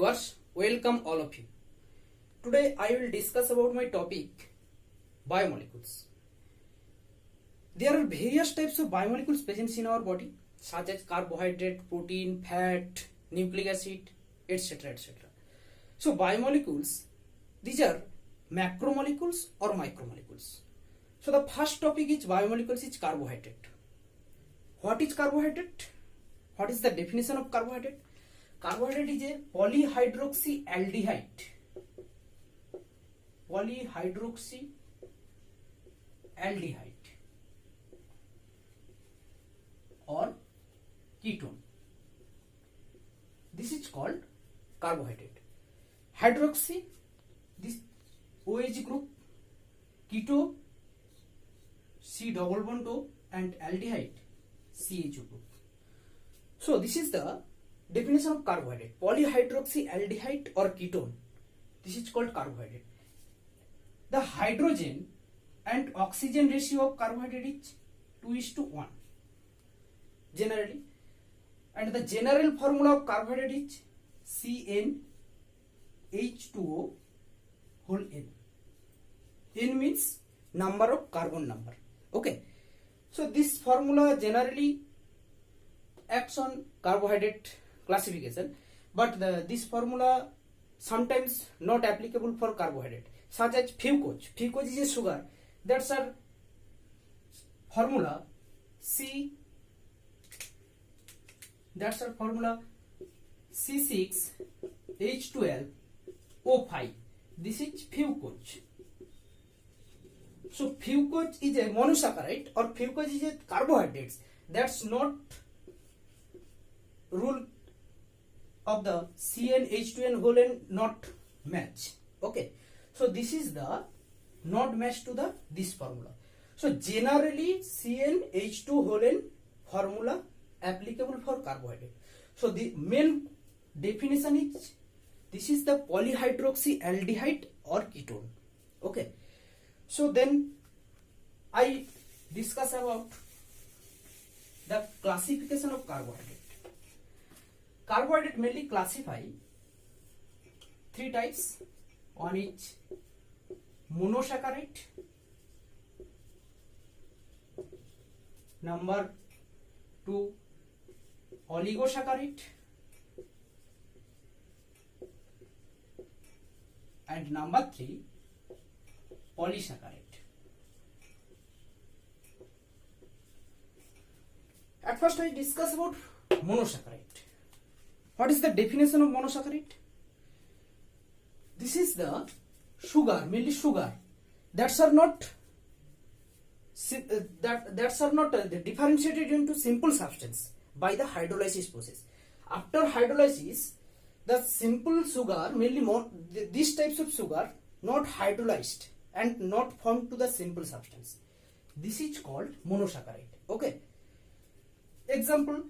viewers, welcome all of you. Today I will discuss about my topic biomolecules. There are various types of biomolecules present in our body such as carbohydrate, protein, fat, nucleic acid, etc. etc. So biomolecules, these are macromolecules or micromolecules. So the first topic is biomolecules is carbohydrate. What is carbohydrate? What is the definition of carbohydrate? Carbohydrate is a polyhydroxyaldehyde. Polyhydroxyaldehyde or ketone. This is called carbohydrate. Hydroxy, this OH group, keto, C double bond O, and aldehyde, CHO group. So this is the definition of carbohydrate. Polyhydroxyaldehyde or ketone. This is called carbohydrate. The hydrogen and oxygen ratio of carbohydrate is 2:1 generally, and the general formula of carbohydrate is CnH2O whole N. N means number of carbon number. Okay, so this formula generally acts on carbohydrate classification, but this formula sometimes not applicable for carbohydrate, such as fucose. Fucose is a sugar. That's our formula C. That's our formula C6H12O5. This is fucose. So fucose is a monosaccharide or fucose is a carbohydrate. That's not rule of the CnH2n whole N not match. Okay, so this is the not match to the this formula. So generally CnH2 whole N formula applicable for carbohydrate. So the main definition is this is the polyhydroxyaldehyde or ketone. Okay, so then I discuss about the classification of carbohydrate. Carbohydrate mainly classify three types. One is monosaccharide, number 2 oligosaccharide, and number 3 polysaccharide. At first I discuss about monosaccharide. What is the definition of monosaccharide? This is the sugar, mainly sugar that are not differentiated into simple substance by the hydrolysis process. After hydrolysis, the simple sugar, mainly these types of sugar, not hydrolyzed and not formed to the simple substance. This is called monosaccharide. Okay. Example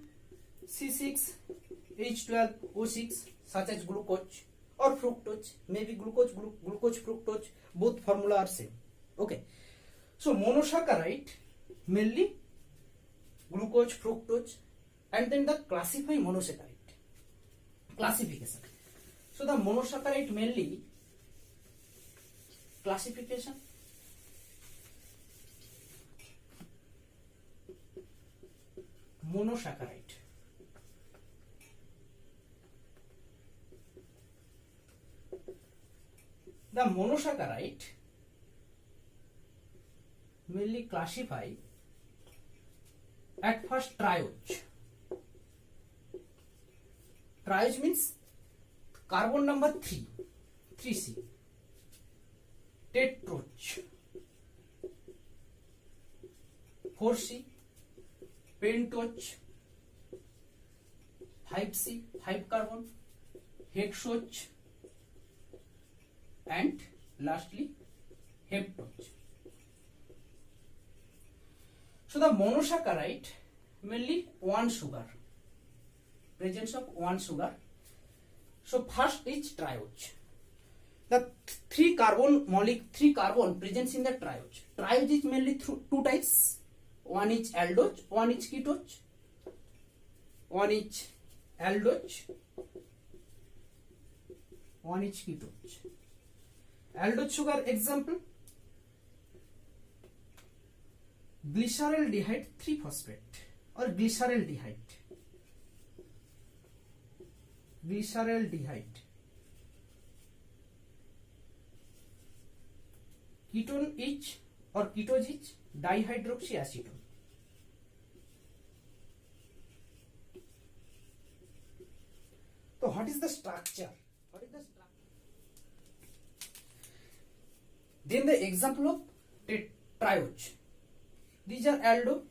C6H12O6 such as glucose or fructose, maybe glucose, fructose, both formula are same. Okay, so monosaccharide mainly glucose, fructose, and then the classify monosaccharide classification. So the monosaccharide mainly classification monosaccharide. The monosaccharide mainly classify at first triose. Triose means carbon number 3C. Tetrose, 4C. Pentose, 5C, 5 carbon. Hexose, and lastly heptose. So the monosaccharide mainly one sugar, presence of one sugar. So first is triose. The three carbon presence in the triose. Triose is mainly two types. One is aldose, one is ketose. One is aldose one is ketose. Aldose sugar example, glyceraldehyde 3-phosphate or glyceraldehyde. Ketone is or ketose is dihydroxyacetone. So what is the structure? Then the example of triose. These are aldo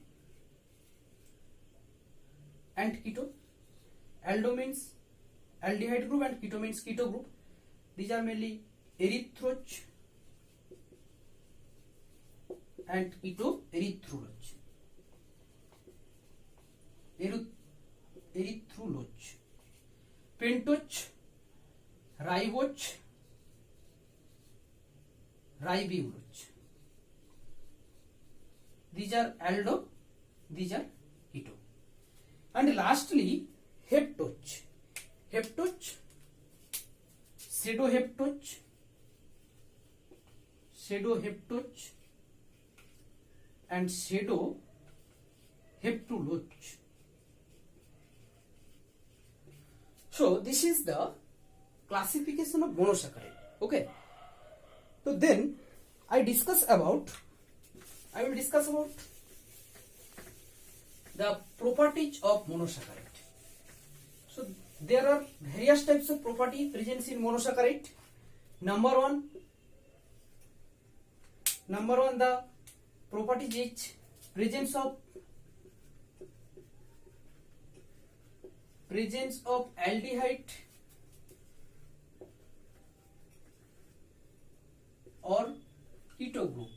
and keto. Aldo means aldehyde group and keto means keto group. These are mainly erythrose and keto erythrulose. Erythrulose. Pentose, ribose, ribulose. These are aldo, these are keto. And lastly, heptose. Heptose, pseudoheptose, and pseudoheptulose. So this is the classification of monosaccharide. Okay. So then I will discuss about the properties of monosaccharide. So there are various types of property present in monosaccharide. Number one, the properties is presence of aldehyde or keto group.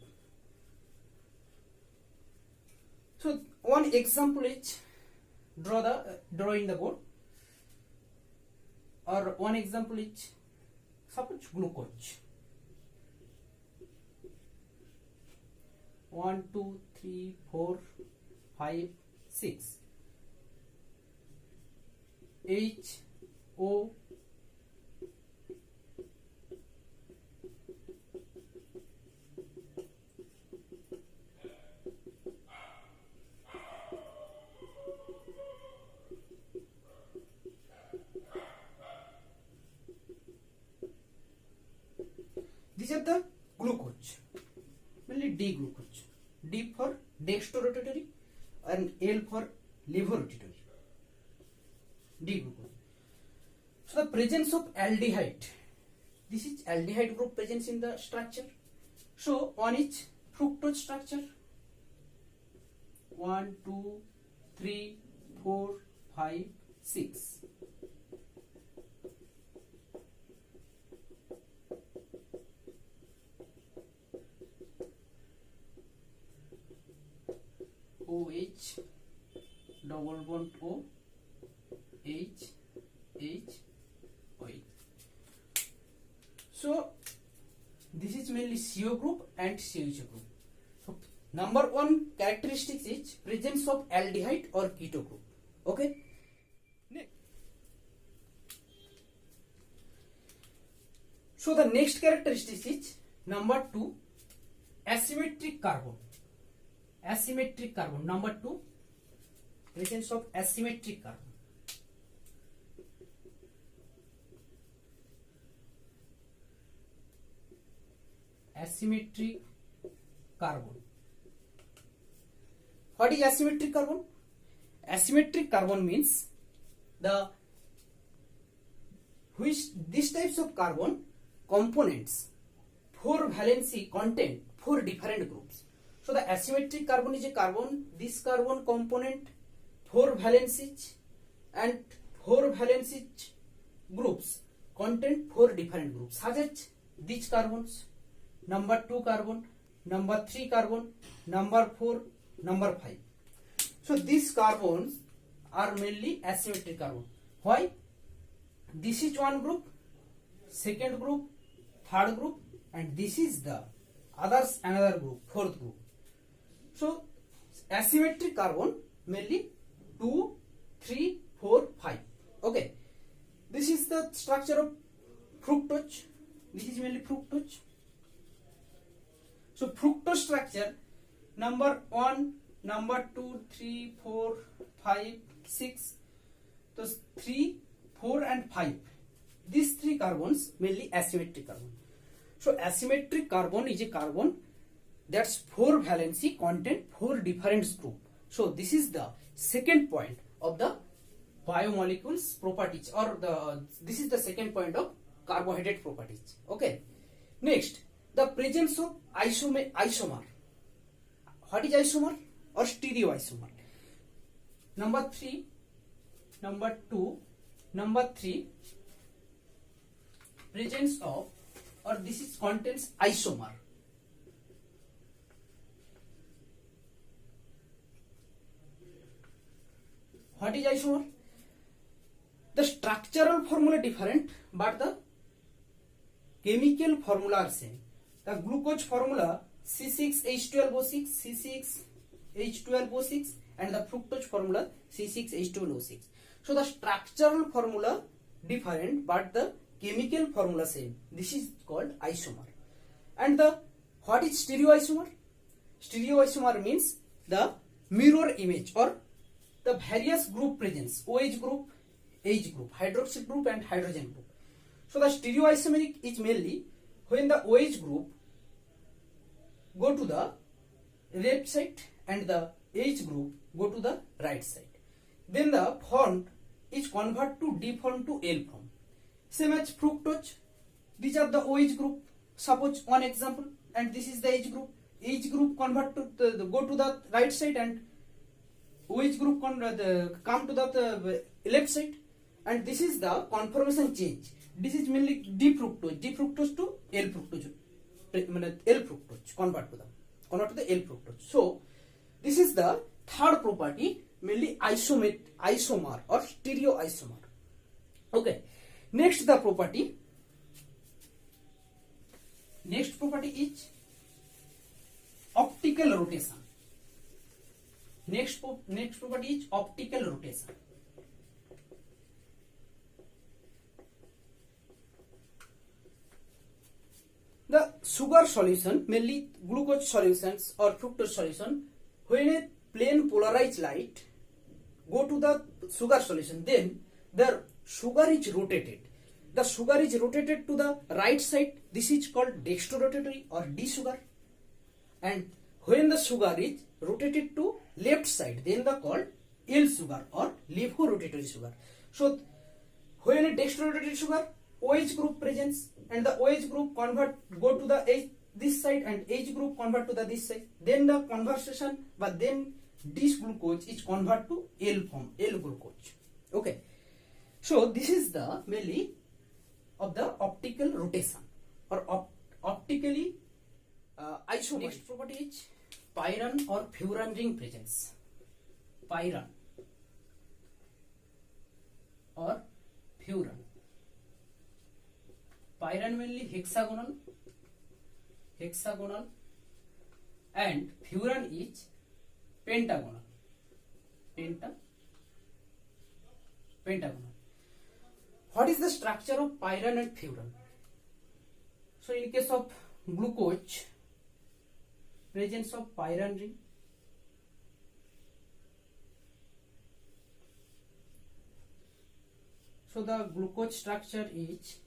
So one example is draw in the board, or one example is suppose glucose. 1 2 3 4 5 6 H O these are the glucose, mainly D glucose. D for dextrorotatory and L for levorotatory. D glucose. So the presence of aldehyde, this is aldehyde group presence in the structure. So one is fructose structure, 1 2 3 4 5 6. OH double bond O H OH. So this is mainly CO group and CH group. So number one characteristics is presence of aldehyde or keto group. Okay. So the next characteristic is number two, asymmetric carbon. Asymmetric carbon. Number two, presence of asymmetric carbon. Asymmetric carbon. What is asymmetric carbon? Asymmetric carbon means these types of carbon components 4 valency content 4 different groups. So the asymmetric carbon is a carbon, this carbon component 4 valencies and 4 valencies groups contain 4 different groups, such as these carbons, number 2 carbon, number 3 carbon, number 4, number 5. So these carbons are mainly asymmetric carbon. Why? This is one group, second group, third group, and this is the others another group, fourth group. So asymmetric carbon mainly 2, 3, 4, 5. Okay. This is the structure of fructose. This is mainly fructose. So fructose structure number 1, number 2, 3, 4, 5, 6. So 3, 4 and 5. These 3 carbons mainly asymmetric carbon. So asymmetric carbon is a carbon that's 4 valency contain 4 different group. So this is the second point of the biomolecules properties, or this is the second point of carbohydrate properties. Okay. Next, the presence of isomer. What is isomer or stereoisomer? Number 3, number 2, number 3, presence of, or this is contains isomer. What is isomer? The structural formula different, but the chemical formula are same. The glucose formula C6H12O6, C6H12O6, and the fructose formula C6H12O6. So the structural formula different, but the chemical formula same. This is called isomer. And the what is stereoisomer? Stereoisomer means the mirror image or the various group presence, OH group, H group, hydroxyl group and hydrogen group. So the stereoisomeric is mainly when the OH group go to the left side and the H group go to the right side. Then the form is convert to D form to L form. Same as fructose. These are the OH group. Suppose one example, and this is the H group. H group convert to go to the right side, and OH group come to the left side, and this is the conformation change. This is mainly D fructose to L fructose, L fructose convert to the L fructose. So this is the third property, mainly isomer or stereoisomer. Okay. Next property is optical rotation. Next property is optical rotation. The sugar solution, mainly glucose solutions or fructose solution, when a plane polarized light go to the sugar solution, then the sugar is rotated. The sugar is rotated to the right side. This is called dextrorotatory or D sugar. And when the sugar is rotated to left side, then the called L sugar or levorotatory sugar. So when a dextrorotatory sugar, OH group presence, and the OH group go to the H, this side, and H group convert to the this side. Then the conversion, but then this glucose is convert to L form, L glucose. Okay. So this is the mainly of the optical rotation or optically isomer. Next property is pyran or furan ring presence. Pyran or furan. Pyran mainly hexagonal, and furan is pentagonal. Pentagonal. What is the structure of pyran and furan? So in case of glucose, presence of pyran ring. So the glucose structure is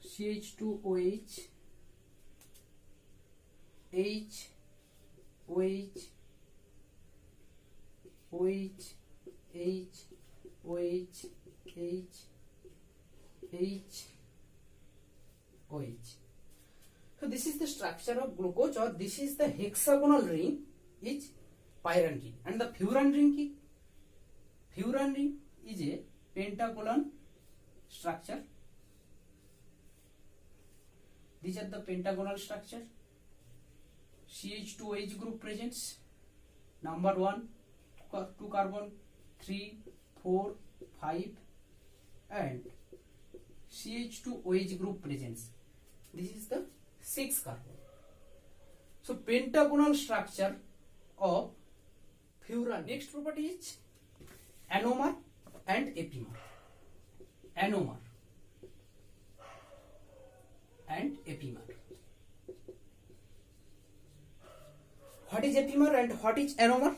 CH2OH, H, OH, OH, H, OH, H, H, OH. So this is the structure of glucose, or this is the hexagonal ring is pyran ring, and the furan ring is a pentagonal structure. These are the pentagonal structure. CH2OH group presence. Number 1, 2 carbon, 3, 4, 5, and CH2OH group presence. This is the 6 carbon. So pentagonal structure of furan. Next property is anomer and epimer. Anomer. and epimer. What is epimer and what is anomer?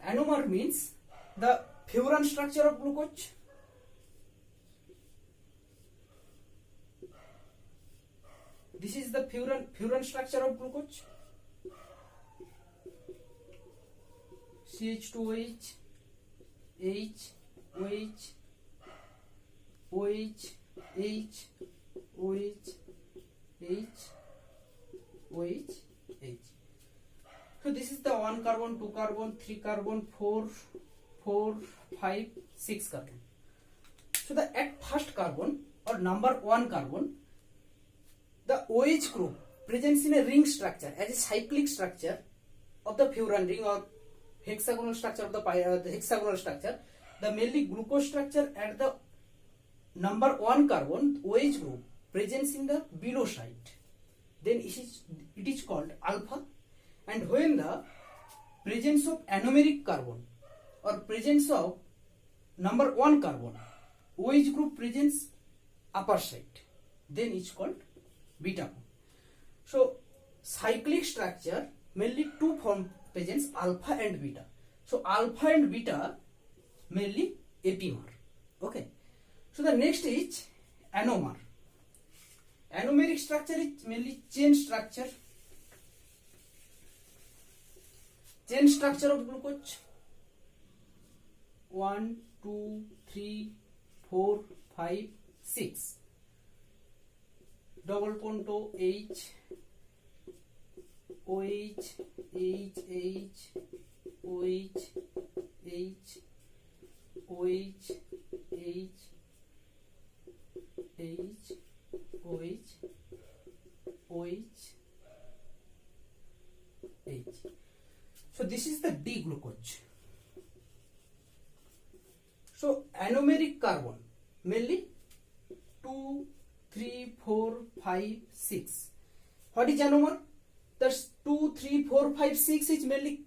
Anomer means the furan structure of glucose. This is the furan structure of glucose. CH2OH, H, OH, OH, H, OH, H, OH, H. So this is the 1 carbon, 2 carbon, 3 carbon, 4, 5, 6 carbon. So the at first carbon or number 1 carbon, the OH group presents in a ring structure as a cyclic structure of the furan ring or hexagonal structure of the hexagonal structure. The mainly glucose structure at the number 1 carbon OH group presents in the below side. Then it is called alpha. And when the presence of anomeric carbon or presence of number 1 carbon OH group presents upper side, then it's called beta. So cyclic structure mainly two form presents, alpha and beta. So alpha and beta mainly epimer. Okay. So the next is anomer. Anomeric structure is mainly chain structure. Chain structure of glucose 1, 2, 3, 4, 5, 6. Double ponto H, OH, H, H, OH, H, OH, H, H, OH, OH, H. So this is the D glucose. So anomeric carbon mainly 2, 3, 4, 5, 6. What is anomer? That's 2, 3, 4, 5, 6 is mainly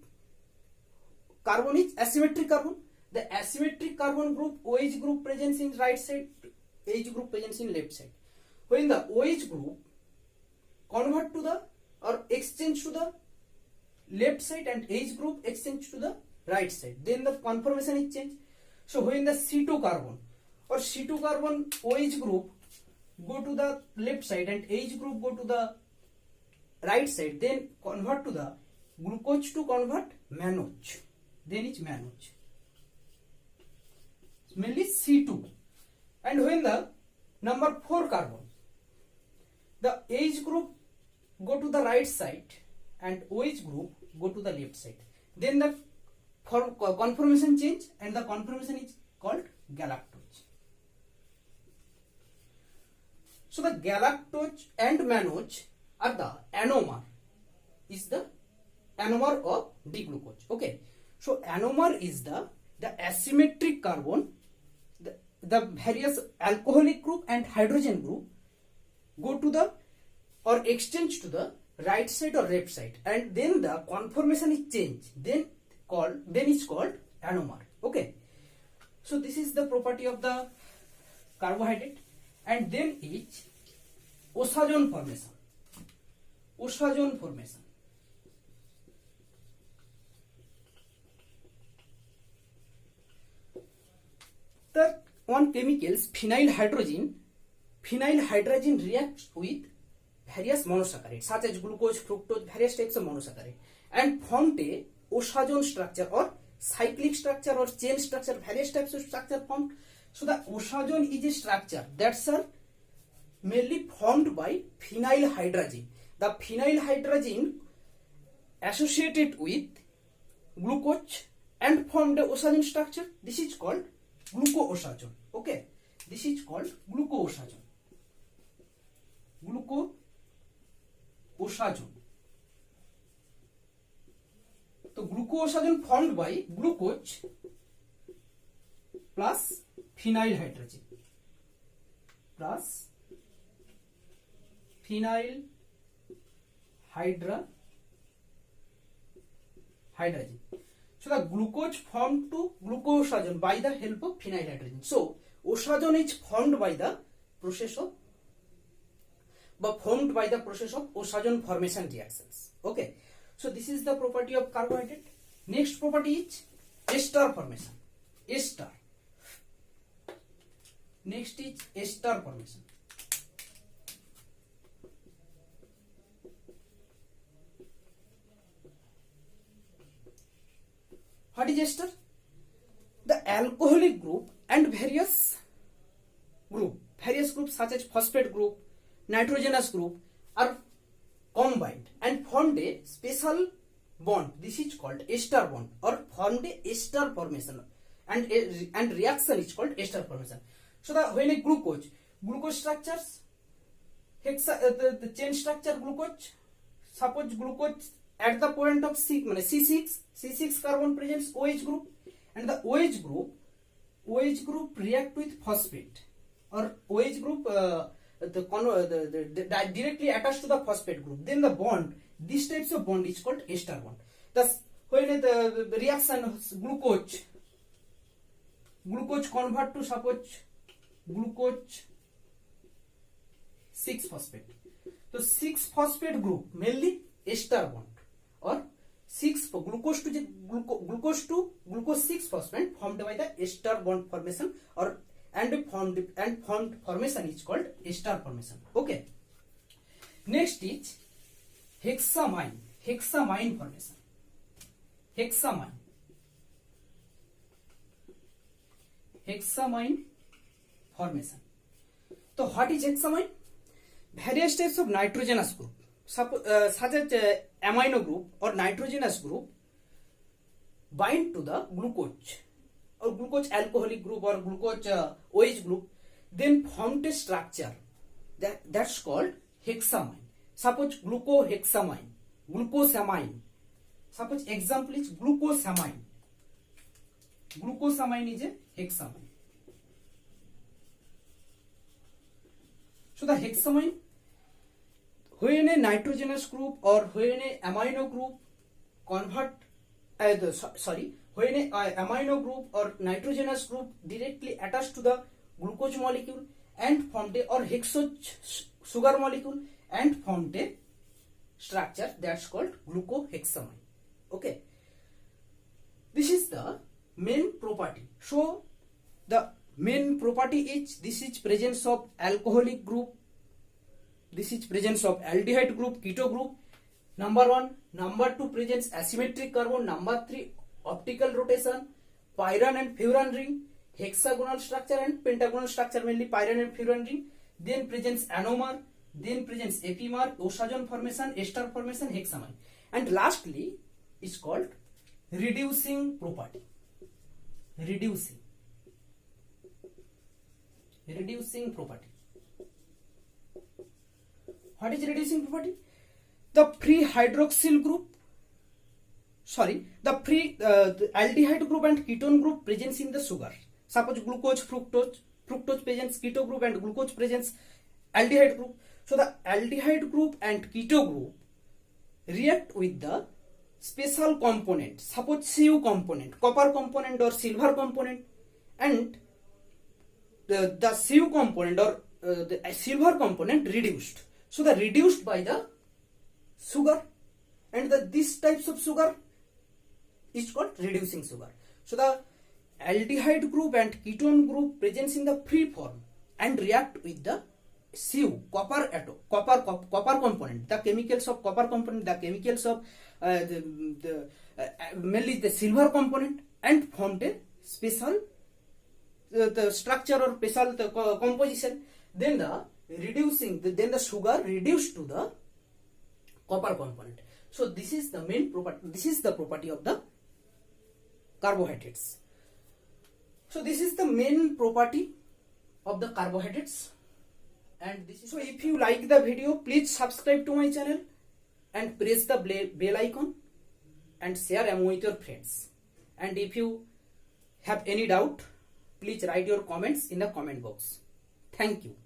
carbon is asymmetric carbon. The asymmetric carbon group OH group presents in right side, H group presents in left side. When the OH group convert to the or exchange to the left side and H group exchange to the right side, then the conformation is changed. So when the C2 carbon or C2 carbon OH group go to the left side and H group go to the right side, then convert to the glucose to convert mannose, then it's mannose. It's mainly C2. And when the number 4 carbon, the H group go to the right side and OH group go to the left side, then the conformation change and the conformation is called galactose. So the galactose and mannose are the anomer, is the anomer of D glucose. Okay, so anomer is the asymmetric carbon, the various alcoholic group and hydrogen group go to the or exchange to the right side or left side, and then the conformation is changed, then it's called anomer. Okay, so this is the property of the carbohydrate. And then is osajon formation. Osajon formation. The one chemicals phenyl hydrogen reacts with various monosaccharides such as glucose, fructose, various types of monosaccharide, and formed a osajon structure or cyclic structure or chain structure, various types of structure formed. So the osajon is a structure that's mainly formed by phenyl hydrogen. The phenyl hydrogen associated with glucose and formed a osajon structure. This is called glucoosajon. Okay, this is called glucoosajon. Glucoosajon. So glucoosajon formed by glucose plus phenyl hydrogen plus phenyl hydrogen. So the glucose formed to glucoosajon by the help of phenyl hydrogen. So osajon is formed by the process of formed by the process of Osajon formation reactions. Okay, so this is the property of carbohydrate. Next property is ester formation. Ester. Next is ester formation. What is ester? The alcoholic group and various groups such as phosphate group, nitrogenous group are combined and formed a special bond. This is called ester bond, or formed a ester formation, and reaction is called ester formation. So when a glucose structures the chain structure glucose, suppose glucose at the point of C6 carbon presents OH group, and the OH group react with phosphate, or OH group directly attached to the phosphate group. Then the bond, these types of bond is called ester bond. Thus, when the reaction glucose convert to suppose glucose 6-phosphate. So 6-phosphate group mainly ester bond, or glucose to glucose 6-phosphate formed by the ester bond formation, or formed formation is called ester formation. Okay. Next is hexamine formation. Hexamine formation. So what is hexamine? Various types of nitrogenous group, such as amino group or nitrogenous group, bind to the glucose, or glucose alcoholic group, or glucose OH group, then formed a structure that's called hexamine. Suppose glucosamine. Suppose example is glucosamine. Glucosamine is a hexamine. So the hexamine, when a nitrogenous group or when a amino group when a amino group or nitrogenous group directly attached to the glucose molecule and formed a, or hexose sugar molecule and formed a structure that's called glucohexamine. Okay, this is the main property. So the main property is, this is presence of alcoholic group, this is presence of aldehyde group, keto group, number 1. Number 2, presence asymmetric carbon. Number 3, optical rotation, pyran and furan ring, hexagonal structure and pentagonal structure, mainly pyran and furan ring. Then presence anomer, then presence epimer, Osajon formation, ester formation, hexamine. And lastly is called reducing property. Reducing property. What is reducing property? The free hydroxyl group, the free aldehyde group and ketone group presence in the sugar. Suppose glucose, fructose presents keto group, and glucose presents aldehyde group. So the aldehyde group and keto group react with the special component, suppose Cu component, copper component or silver component, and the Cu component or the silver component reduced. So the reduced by the sugar, and these types of sugar is called reducing sugar. So the aldehyde group and ketone group presents in the free form and react with the Cu, copper component, the chemicals of copper component, the chemicals of mainly the silver component, and formed a special the structure or special composition. Then the sugar reduced to the copper component. So this is the main property. This is the property of the carbohydrates. So this is the main property of the carbohydrates. And this is, so if you like the video, please subscribe to my channel and press the bell icon and share among with your friends. And if you have any doubt, please write your comments in the comment box. Thank you.